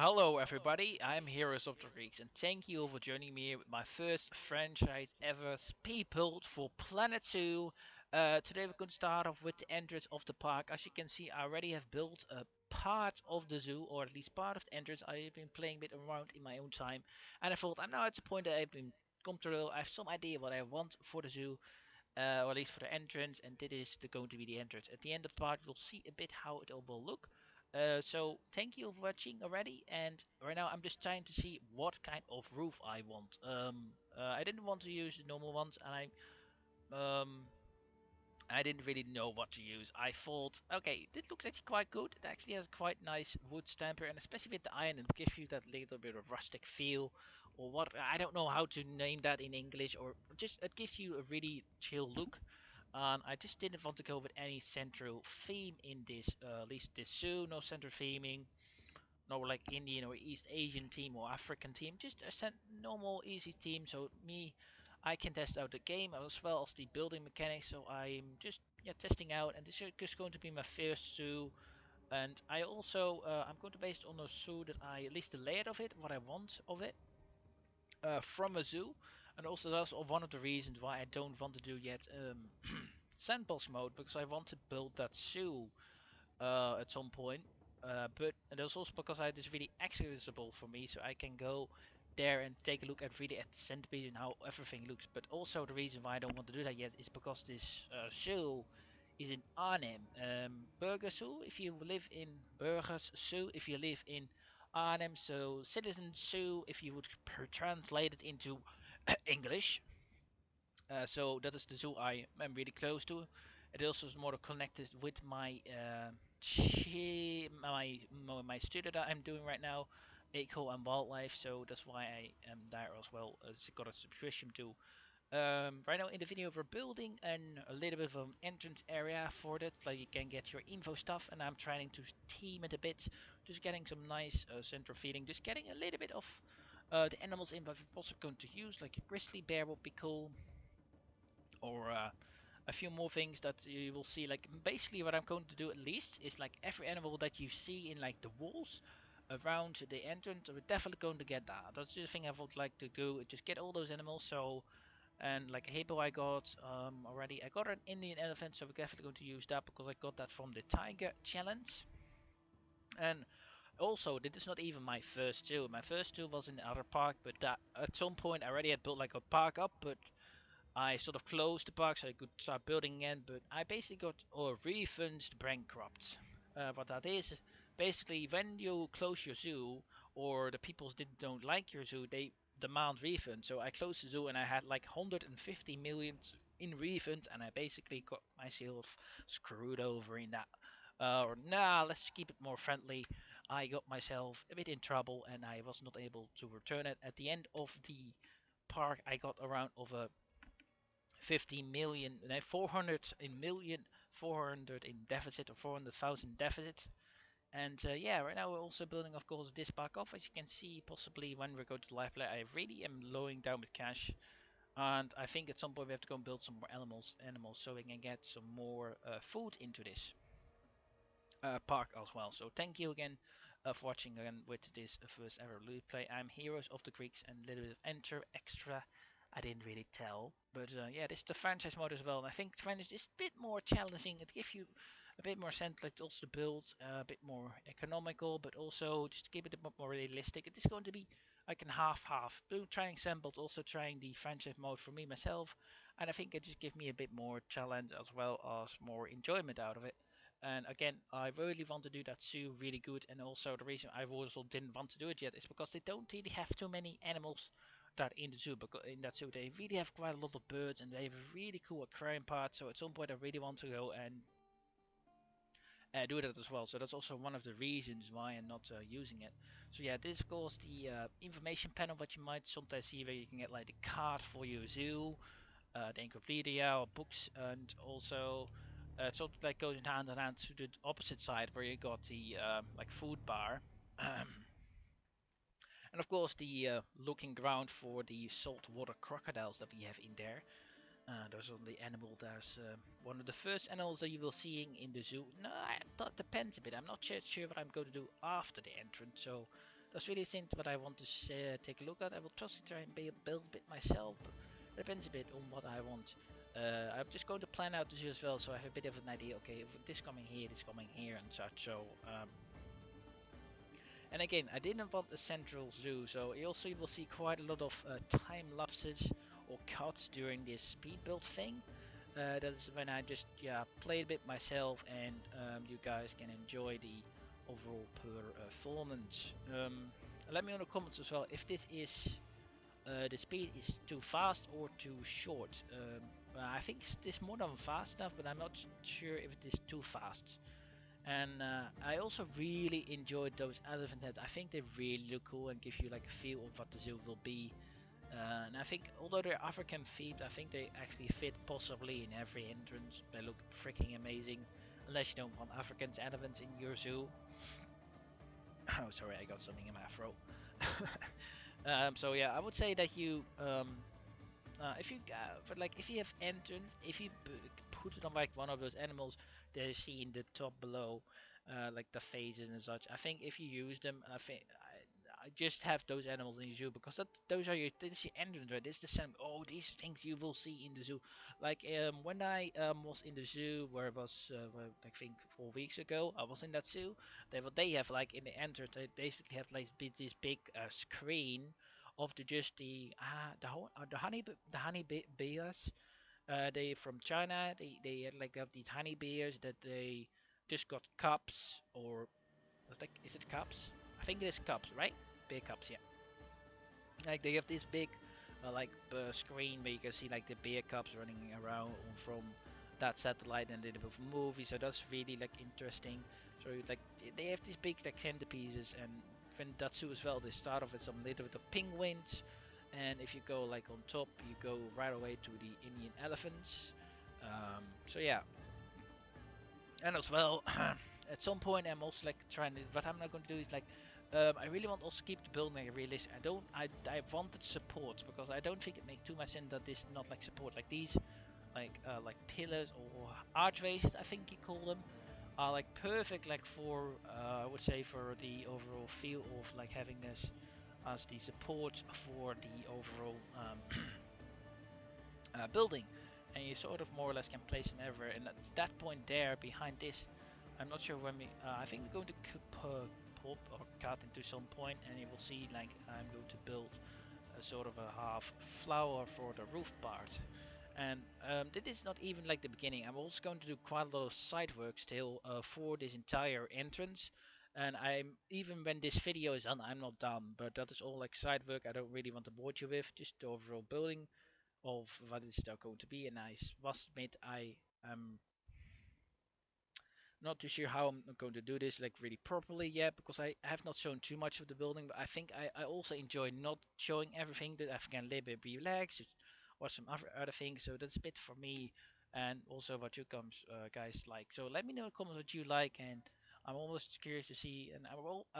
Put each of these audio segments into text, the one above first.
Hello everybody, I'm Heroes of the Greeks and thank you for joining me with my first franchise ever Speedbuild for Planet Zoo. Today we're going to start off with the entrance of the park. As you can see, I already have built a part of the zoo, or at least part of the entrance. I've been playing a bit around in my own time, and I thought I'm now at the point that I've been comfortable. I have some idea what I want for the zoo, or at least for the entrance, and this is going to be the entrance. At the end of the part, we'll see a bit how it all will look. So thank you for watching already, and right now I'm just trying to see what kind of roof I want. I didn't want to use the normal ones, and um, I didn't really know what to use. I thought, okay, this looks actually quite good. It actually has quite nice wood stamper, and especially with the iron, it gives you that little bit of rustic feel, or what, I don't know how to name that in English, or just it gives you a really chill look. And I just didn't want to go with any central theme in this, at least this zoo, no central theming, no like Indian or East Asian team or African team, just a normal easy team. So me, I can test out the game as well as the building mechanics. So I'm just testing out, and this is just going to be my first zoo. And I also I'm going to base it on a zoo that I at least the layout of it, what I want of it. From a zoo, and also that's one of the reasons why I don't want to do yet sandbox mode, because I want to build that zoo at some point. But and that's also because it is really accessible for me, so I can go there and take a look at really at the centerpiece and how everything looks. But also the reason why I don't want to do that yet is because this zoo is in Arnhem, Burger Zoo. If you live in Burgers Zoo, if you live in Arnhem, so Citizen Zoo, if you would translate it into English. So that is the zoo I am really close to. It also is more connected with my my studio that I'm doing right now, Eco and Wildlife. So that's why I am there as well. Got a subscription to. Right now in the video we're building a little bit of an entrance area for that, like you can get your info stuff, and I'm trying to team it a bit, just getting some nice central feeding, just getting a little bit of the animals in that we're also going to use, like a grizzly bear would be cool, or a few more things that you will see. Like basically what I'm going to do at least is like every animal that you see in like the walls around the entrance, we're definitely going to get that. That's the thing I would like to do, just get all those animals. So, and like a hippo I got already. I got an Indian elephant, so we're definitely going to use that because I got that from the tiger challenge. And also, this is not even my first zoo. My first zoo was in the other park, but that at some point I already had built like a park up, but I sort of closed the park so I could start building again. But I basically got or refunded bankrupt. What that is basically when you close your zoo or the people don't like your zoo, they demand refund. So I closed the zoo and I had like 150 million in refund, and I basically got myself screwed over in that. Or nah, let's keep it more friendly. I got myself a bit in trouble and I was not able to return it. At the end of the park, I got around of a 50 million, no, 400 in million, 400 in deficit, or 400,000 deficit. And yeah, right now we're also building, of course, this back off. As you can see, possibly when we go to live play, I really am lowering down with cash. And I think at some point we have to go and build some more animals so we can get some more food into this park as well. So thank you again for watching again with this first ever loot play. I'm Heroes of the Greeks, and a little bit of enter extra I didn't really tell. But yeah, this is the franchise mode as well, and I think the franchise is a bit more challenging. It gives you a bit more sense, like also the build, a bit more economical, but also just to keep it a bit more realistic. It is going to be like in half-half. Trying Sam, but also trying the franchise mode for me myself, and I think it just gives me a bit more challenge as well as more enjoyment out of it. And again, I really want to do that zoo really good, and also the reason I also didn't want to do it yet is because they don't really have too many animals that in the zoo. Because in that zoo they really have quite a lot of birds, and they have a really cool aquarium part. So at some point I really want to go and do that as well. So that's also one of the reasons why I'm not using it. So yeah, this is of course the information panel, what you might sometimes see, where you can get like the card for your zoo, the encyclopedia or books, and also sort of like goes hand in hand to the opposite side where you got the like food bar. And of course the looking ground for the saltwater crocodiles that we have in there. Those are the animal. There's one of the first animals that you will seeing in the zoo. No, that depends a bit. I'm not sure what I'm going to do after the entrance. So that's really things what I want to take a look at. I will just try and build a bit myself, but it depends a bit on what I want. I'm just going to plan out the zoo as well, so I have a bit of an idea. Okay, if this coming here, this coming here, and such. So, and again, I didn't want a central zoo, so you also will see quite a lot of time lapses or cuts during this speed build thing. That's when I just play a bit myself, and you guys can enjoy the overall performance. Let me know in the comments as well if this is the speed is too fast or too short. I think it's more than fast enough, but I'm not sure if it is too fast. And I also really enjoyed those elephant heads. I think they really look cool and give you like a feel of what the zoo will be. And I think although they're African themed, I think they actually fit possibly in every entrance. They look freaking amazing. Unless you don't want African elephants in your zoo. Oh, sorry, I got something in my throat. So yeah, I would say that you, if you, but like if you have entrance, if you put it on like one of those animals that you see in the top below, like the faces and such. I think if you use them, I just have those animals in your zoo because those are your this is your entrance, right? This is the same. Oh, these things you will see in the zoo. Like when I was in the zoo, where I was, I think 4 weeks ago, I was in that zoo. They have like in the entrance, they basically have like this big screen of the honey bears. They from China. They had like have these honey bears that they just got cups or is it cups? I think it is cups, right? Beer cups, yeah. Like they have this big screen where you can see like the beer cups running around from that satellite and they have a movie. So that's really like interesting. So like they have these big like centerpieces, and when that zoo as well, they start off with some little bit of penguins, and if you go like on top, you go right away to the Indian elephants. So yeah, and as well, at some point I'm also like trying to. What I'm not going to do is like, I really want also keep the building realistic. I wanted support because I don't think it makes too much sense that this not like support like these, like pillars or archways I think you call them, are like perfect like for I would say for the overall feel of like having this as the support for the overall building, and you sort of more or less can place them everywhere. And at that point there, behind this, I'm not sure when we. I think we're going to pop or cut into some point, and you will see like I'm going to build a sort of a half flower for the roof part. And this is not even like the beginning. I'm also going to do quite a lot of side work still for this entire entrance. And I'm even when this video is done, I'm not done. But that is all like side work. I don't really want to bore you with just the overall building of what is that going to be. And I must admit, I am not too sure how I'm going to do this like really properly yet because I have not shown too much of the building. But I think I also enjoy not showing everything that I can a little bit relax, just watch some other things. So that's a bit for me, and also what you guys like. So let me know in the comments what you like, and I'm almost curious to see. And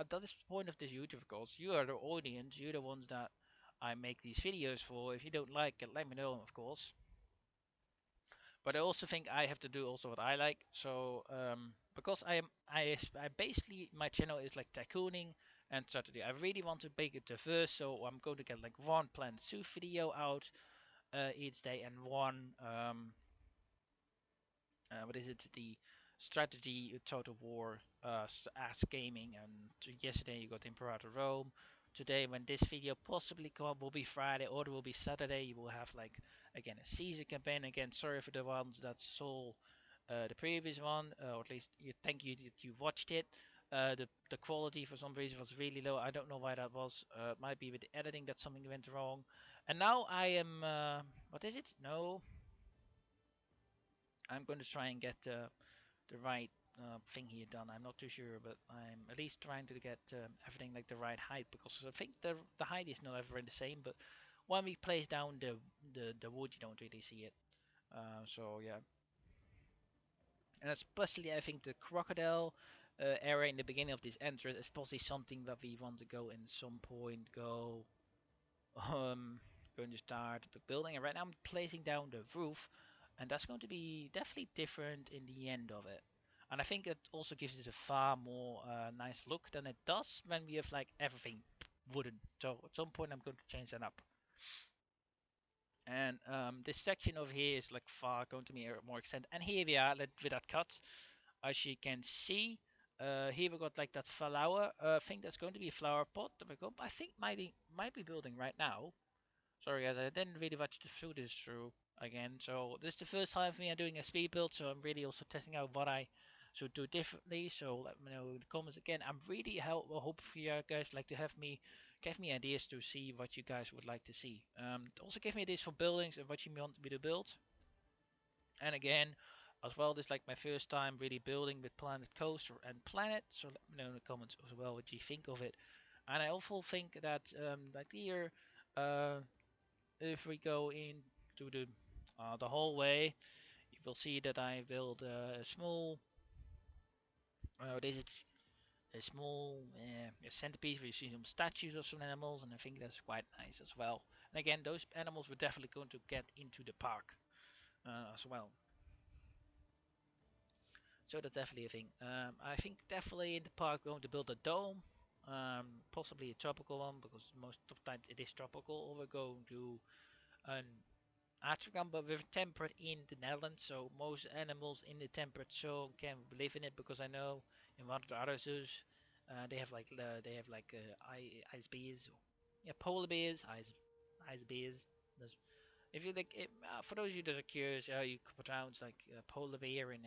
that is the point of this YouTube, of course. You are the audience. You're the ones that I make these videos for. If you don't like it, let me know, of course. But I also think I have to do also what I like. So because I basically my channel is like tycooning and strategy. I really want to make it diverse, so I'm going to get like one Planet Zoo video out each day and one what is it, the strategy total war as gaming. And yesterday you got Imperator Rome. Today when this video possibly come up will be Friday or it will be Saturday. You will have like again a season campaign. Again, sorry for the ones that saw the previous one, or at least thank you that you watched it. The quality for some reason was really low. I don't know why that was. It might be with the editing that something went wrong. And now I am what is it? No, I'm going to try and get the right thing here done. I'm not too sure, but I'm at least trying to get everything like the right height, because I think the height is not ever the same. But when we place down the wood, you don't really see it. So yeah, and especially I think the crocodile area in the beginning of this entrance is possibly something that we want to go in some point go um going to start the building. And right now I'm placing down the roof, and that's going to be definitely different in the end of it. And I think it also gives it a far more nice look than it does when we have like everything wooden. So at some point I'm going to change that up. And this section over here is like far going to be more extended. And here we are with that cut. As you can see, here we got like that flower thing that's going to be a flower pot that we go. I think might be building right now. Sorry guys, I didn't really watch the through this through again. So this is the first time for me I'm doing a speed build, so I'm really also testing out what I should do differently. So let me know in the comments again. I'm really hope for you guys like to have me give me ideas to see what you guys would like to see. Also give me ideas for buildings and what you want me to build. And again, as well, this is like my first time really building with Planet Coaster and Planet. So let me know in the comments as well what you think of it. And I also think that like here. If we go into the hallway, you will see that I built a small, what is it? A small centerpiece where you see some statues of some animals, and I think that's quite nice as well. And again, those animals were definitely going to get into the park as well. So that's definitely a thing. I think definitely in the park we're going to build a dome, possibly a tropical one because most of the time it is tropical. Or we're going to an African, but we're temperate in the Netherlands, so most animals in the temperate zone can live in it. Because I know in one of the other zoos, ice bears, yeah, polar bears, ice bears. If you like, for those of you that are curious, you could pronounce like polar bear in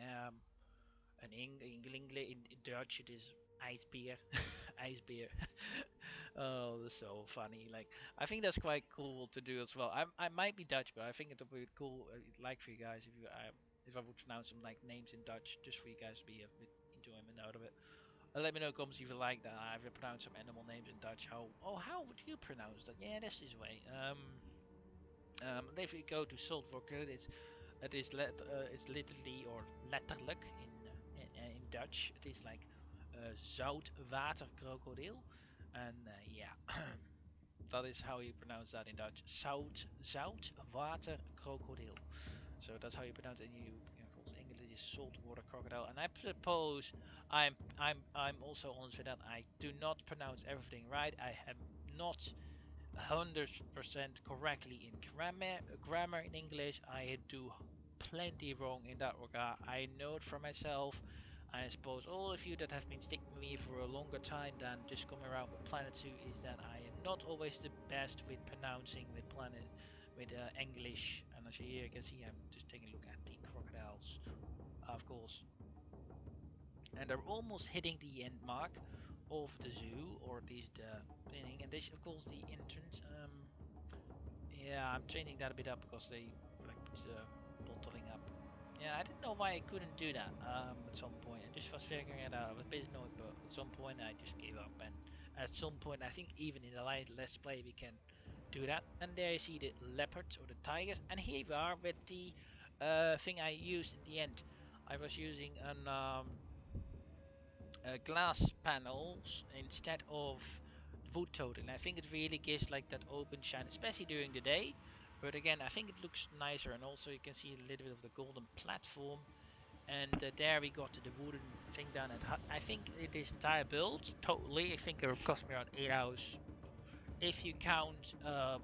Dutch it is ice bear, ice bear. Oh, that's so funny. Like, I think that's quite cool to do as well. I might be Dutch, but I think it would be cool, like for you guys, if I would pronounce some like names in Dutch, just for you guys to be a bit enjoyment out of it. Let me know in the comments if you like that. I've pronounced some animal names in Dutch. How would you pronounce that? Yeah, that's this way. And if we go to saltwater, it's literally or letterlijk in Dutch. It is like zoutwaterkrokodil, and yeah. That is how you pronounce that in Dutch. Zoutwaterkrokodil. So that's how you pronounce it in English is saltwater crocodile. And I suppose I'm also honest with that. I do not pronounce everything right. I am not 100% correctly in grammar in English. I do plenty wrong in that regard. I know it for myself. I suppose all of you that have been sticking with me for a longer time than just coming around with Planet Zoo is that I am not always the best with pronouncing with English. And as you can see, I'm just taking a look at the crocodiles, of course, and they're almost hitting the end mark of the zoo, or at least the beginning. And this, of course, the entrance. Yeah, I'm changing that a bit up because they like bottling up. Yeah, I didn't know why I couldn't do that at some point. I just was figuring it out. I was a bit annoyed, but at some point I just gave up. And at some point, I think even in the Let's Play, we can do that. And there you see the leopards or the tigers. And here we are with the thing I used in the end. I was using an glass panels instead of wood total. I think it really gives like that open shine, especially during the day. But again, I think it looks nicer, and also you can see a little bit of the golden platform. And there we got the wooden thing done. And I think this entire build, totally, I think it will cost me around 8 hours. If you count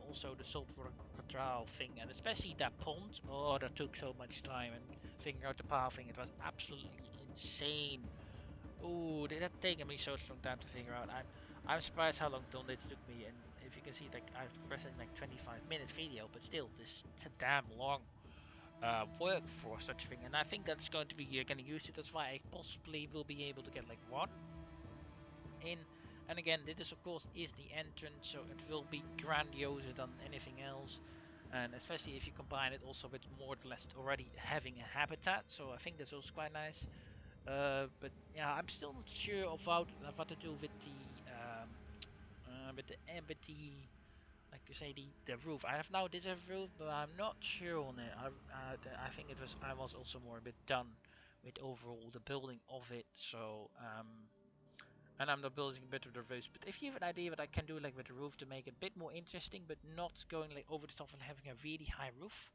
also the saltwater crocodile thing, and especially that pond, oh, that took so much time. And figuring out the pathing, it was absolutely insane. Oh, did that take me so long time to figure out? I'm surprised how long this took me. And if you can see, like I've present like 25 minutes video, but still, this it's a damn long work for such a thing. And I think that's going to be you're going to use it. That's why I possibly will be able to get like one in. And again, this of course is the entrance, so it will be grandioser than anything else. And especially if you combine it also with more or less already having a habitat, so I think that's also quite nice. But yeah, I'm still not sure about what to do with the like you say the roof. I have now this roof, but I'm not sure on it. I think I was also more a bit done with overall the building of it. So and I'm not building a bit of the roof. But if you have an idea what I can do like with the roof to make it a bit more interesting, but not going like over the top and having a really high roof,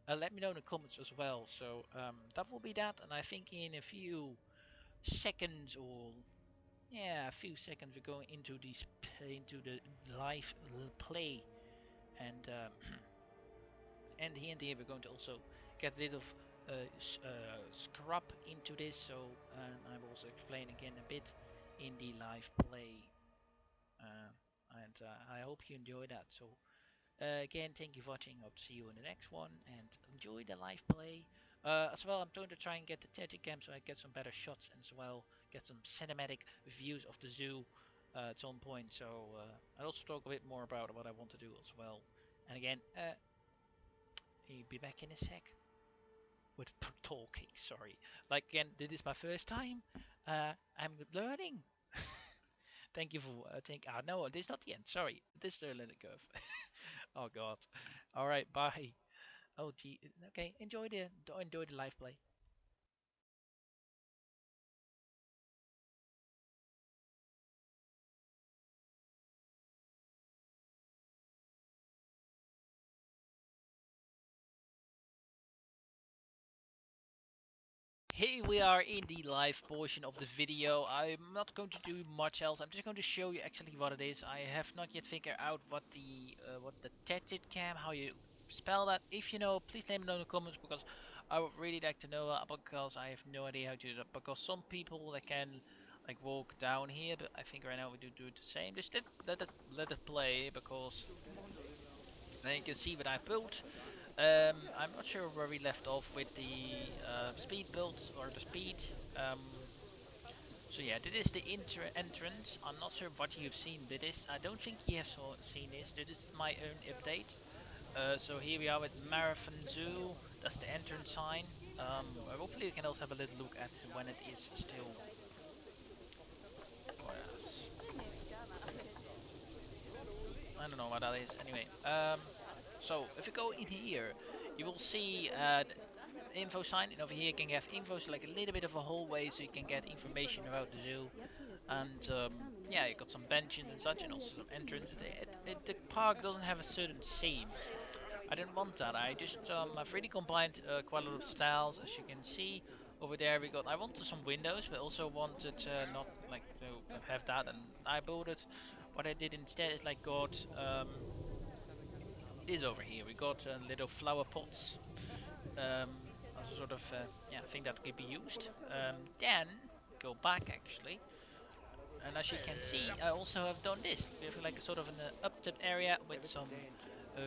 let me know in the comments as well. So that will be that, and I think in a few seconds, or yeah, a few seconds, we're going into the live play, and and here and there we're going to also get rid of scrub into this. So I will also explain again a bit in the live play, uh, and I hope you enjoy that. So again, thank you for watching. Hope to see you in the next one, and enjoy the live play. As well, I'm going to try and get the Teddycam so I get some better shots, and as well get some cinematic views of the zoo at some point. So I'll also talk a bit more about what I want to do as well. And again, he'll be back in a sec with talking. Sorry, like again, this is my first time. I'm learning. Thank you for no, this is not the end. Sorry, this is the learning curve. Oh God. All right, bye. Oh gee, okay. Enjoy the live play. Here we are in the live portion of the video. I'm not going to do much else. I'm just going to show you actually what it is. I have not yet figured out what the Tetit cam, how you spell that. If you know, please let me know in the comments, because I would really like to know that, because I have no idea how to do that. Because some people they can like walk down here, but I think right now we do it the same. Just let it play, because then you can see what I built. I'm not sure where we left off with the speed builds or the speed. Um, so yeah, this is the entrance. I'm not sure what you've seen with this. I don't think you have seen this. This is my own update. So here we are with Marathon Zoo. That's the entrance sign. Hopefully we can also have a little look at when it is still. Oh, yes. I don't know what that is. Anyway, so if you go in here, you will see info sign, and over here you can have info, so like a little bit of a hallway, so you can get information about the zoo. And yeah, you got some benches and such, and also some entrance. The park doesn't have a certain theme. I didn't want that. I've really combined quite a lot of styles, as you can see. Over there we got. I wanted some windows, but also wanted not like to have that, and I built it. What I did instead is like got this over here. We got little flower pots, um, as a sort of yeah, thing that could be used. Then go back actually, and as you can see, I also have done this. We have like a sort of an up-tip area with some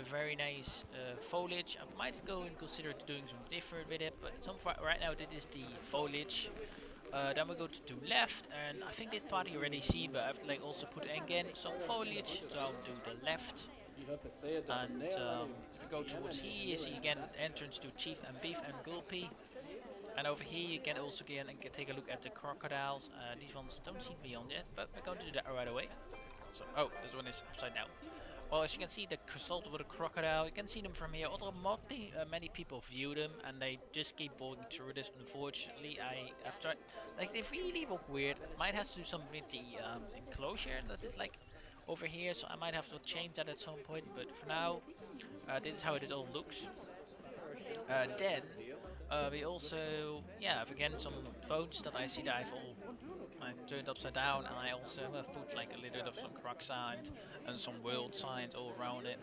very nice foliage. I might go and consider doing some different with it, but right now this is the foliage. Then we go to left, and I think this part you already see, but I have to like also put again some foliage down to the left. And if you go towards here, you see again entrance to Chief and Beef and Gulpy. And over here you can also again take a look at the crocodiles. These ones don't seem to be on yet, but we're going to do that right away. So, oh, this one is upside down. Well, as you can see, the result of the crocodile, you can see them from here. Although many people view them, and they just keep walking through this. Unfortunately, I have tried. Like, they really look weird. Might have to do something with the enclosure that is like over here, so I might have to change that at some point. But for now, this is how it all looks. Then we also, yeah, have again some phones that I see that I've all turned upside down, and I also have put like a little bit of some croc signs and some world signs all around it.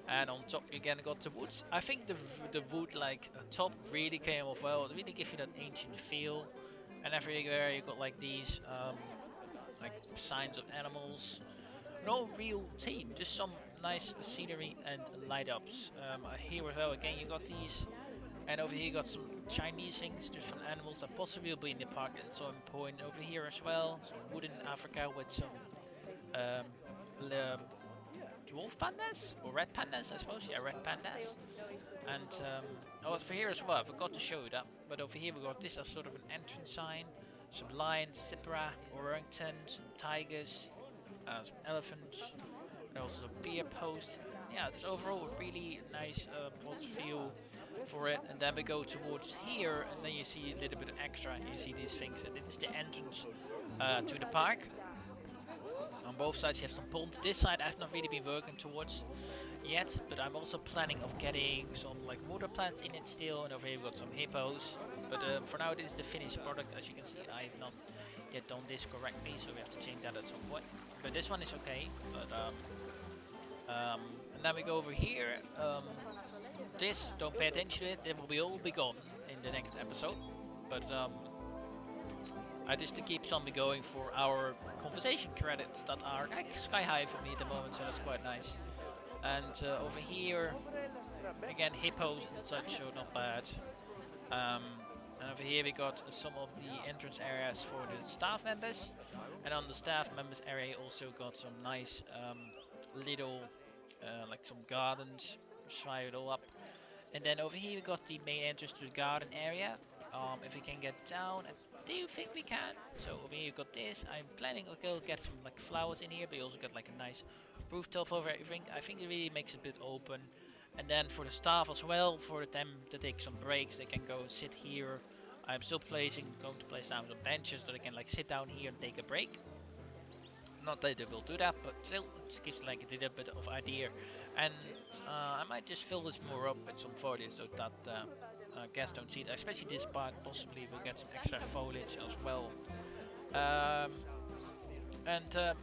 And on top you again got the woods. I think the wood like top really came off well. It really gives you that ancient feel. And everywhere you got like these like signs of animals. No real theme, just some nice scenery and light ups. Here as well again you got these, and over here you got some Chinese things, different animals that possibly will be in the park at some point. Over here as well, some wood in Africa with some um, dwarf pandas or red pandas, I suppose. Yeah, red pandas. And oh, for here as well, I forgot to show you that. But over here we got this as sort of an entrance sign. Some lions, zebra, orangutans, some tigers, some elephants, and also a beer post. Yeah, there's overall a really nice feel for it. And then we go towards here, and then you see a little bit extra. You see these things, and this is the entrance to the park. On both sides you have some ponds. This side I've not really been working towards yet, but I'm also planning of getting some like water plants in it still, and over here we've got some hippos. But for now this is the finished product. As you can see, I have not yet done this correctly, so we have to change that at some point. But this one is okay. But and then we go over here. This, don't pay attention to it. They will be all be gone in the next episode. But I just to keep something going for our conversation credits that are like sky high for me at the moment, so that's quite nice. And over here, again, hippos and such, so not bad. Um, and over here we got some of the entrance areas for the staff members. And on the staff members area also got some nice little like some gardens, try it all up. And then over here we got the main entrance to the garden area. If we can get down, I do think we can. So over here you got this. I'm planning to get some like flowers in here, but you also got like a nice rooftop over everything. I think it really makes it a bit open. And then for the staff as well, for them to take some breaks, they can go and sit here. I'm still going to place down some benches so they can like sit down here and take a break. Not that they will do that, but still it gives like a little bit of idea. And I might just fill this more up with some foliage so that guests don't see it. Especially this part, possibly we'll get some extra foliage as well.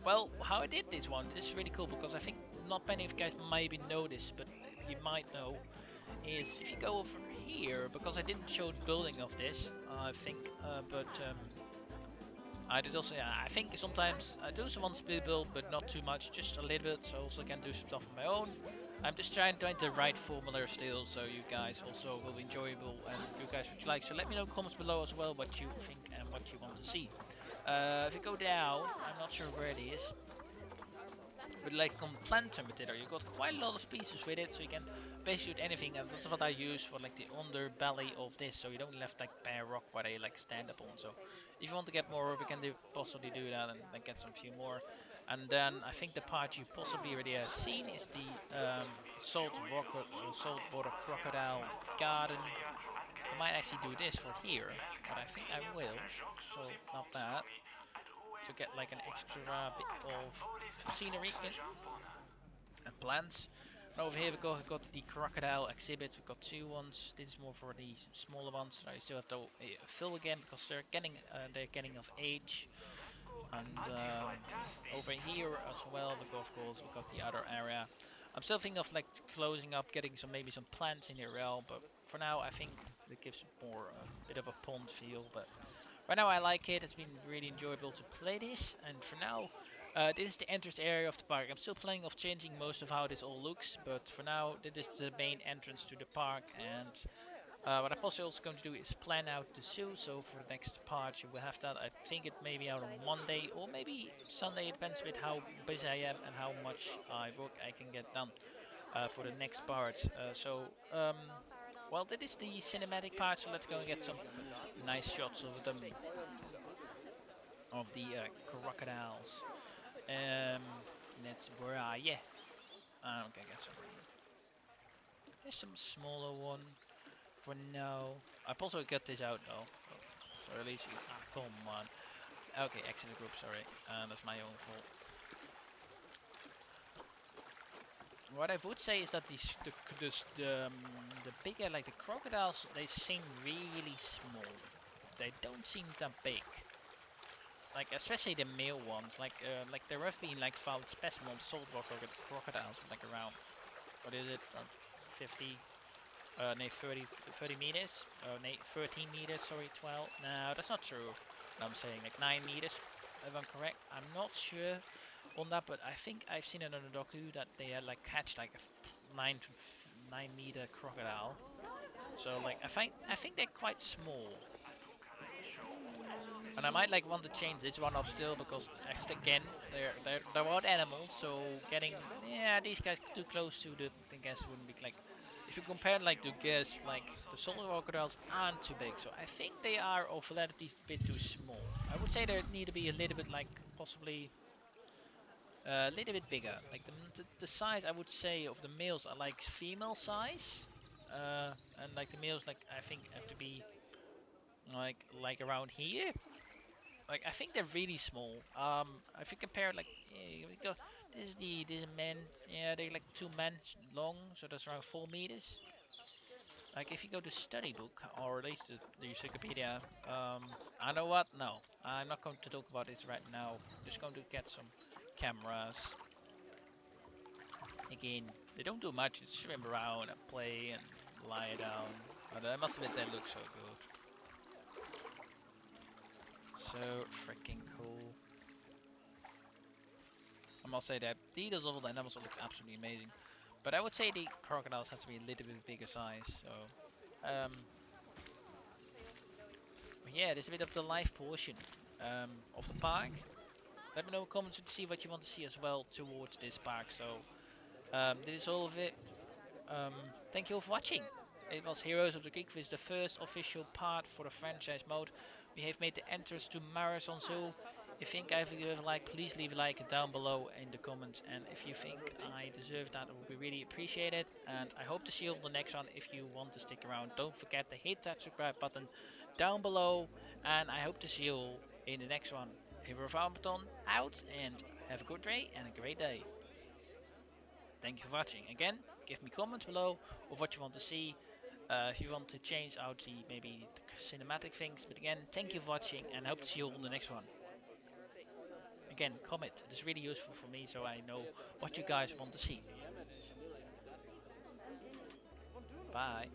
Well, how I did this one, this is really cool because I think not many of you guys maybe know this, but you might know, is if you go over here, because I didn't show the building of this, I think, I did also, yeah, I think sometimes I do some on Speedbuild, but not too much, just a little bit, so I also can do some stuff on my own. I'm just trying to find the right formula still, so you guys also will be enjoyable and you guys would like. So let me know in the comments below as well what you think and what you want to see. If you go down, I'm not sure where it is, but like on planter material, you got quite a lot of pieces with it, so you can basically do anything, and that's what I use for like the underbelly of this, so you don't left like bare rock where they like stand up on. So if you want to get more, we can possibly do that and then get some few more. And then I think the part you possibly already have seen is the saltwater crocodile garden. I might actually do this for here, but I think I will, so not that, to get like an extra bit of scenery in and plants. And over here got the crocodile exhibit. We've got two ones. This is more for the smaller ones. I still have to fill again because they're getting of age. And over here as well, the golf course, we've got the other area. I'm still thinking of like closing up, getting maybe some plants in here, well, but for now I think it gives more a bit of a pond feel. But right now I like it. It's been really enjoyable to play this, and for now this is the entrance area of the park. I'm still planning of changing most of how this all looks, but for now this is the main entrance to the park. And what I'm also going to do is plan out the zoo, so for the next part you will have that. I think it may be out on Monday or maybe Sunday, it depends a bit how busy I am and how much work I can get done for the next part. Well, that is the cinematic part, so let's go and get some nice shots of them, of the crocodiles. That's where are you? Okay, I guess over here. There's some smaller one for now. I also got this out though, so at least you. Ah, come on. Okay, exit the group. Sorry, that's my own fault. What I would say is that the bigger, like the crocodiles, they seem really small. They don't seem that big. Like especially the male ones. Like there have been like found specimens saltwater crocodiles like around, what is it, 50, no, 30 meters, no, 13 meters, sorry, 12. No, that's not true. I'm saying like 9 meters, if I'm correct. I'm not sure on that, but I think I've seen it on a docu that they had like catch like a 9 meter crocodile. So like I think they're quite small. And I might like want to change this one up still because again they're wild animals, so getting these guys too close to the guests wouldn't be like, if you compare like to guests, like the solar crocodiles aren't too big, so I think they are of a little bit too small. I would say they need to be a little bit like possibly a little bit bigger. Like the size I would say of the males are like female size, and like the males like I think have to be like around here. Like I think they're really small. If you compare like this is men. Yeah, they're like 2 men long, so that's around 4 meters. Like if you go to study book or at least the Wikipedia, I know what? No, I'm not going to talk about this right now. Just going to get some cameras. Again, they don't do much. Just swim around and play and lie down. But I must admit they look so good. So freaking cool. I must say that these all the animals look absolutely amazing. But I would say the crocodiles has to be a little bit bigger size. So, yeah, there's a bit of the live portion of the park. Let me know in the comments to see what you want to see as well towards this park. So, this is all of it. Thank you all for watching. It was Heroes of the Creek with the first official part for the franchise mode. We have made the entrance to Marathon Zoo. If you think I deserve a like, please leave a like down below in the comments. And if you think I deserve that, it would be really appreciated. And I hope to see you on the next one. If you want to stick around, don't forget to hit that subscribe button down below. And I hope to see you all in the next one. Hero of Armaton out, and have a good day and a great day. Thank you for watching. Again, give me comments below of what you want to see. If you want to change out the maybe the cinematic things. But again, thank you for watching, and I hope to see you all in the next one. Again, comment. It is really useful for me, so I know what you guys want to see. Bye.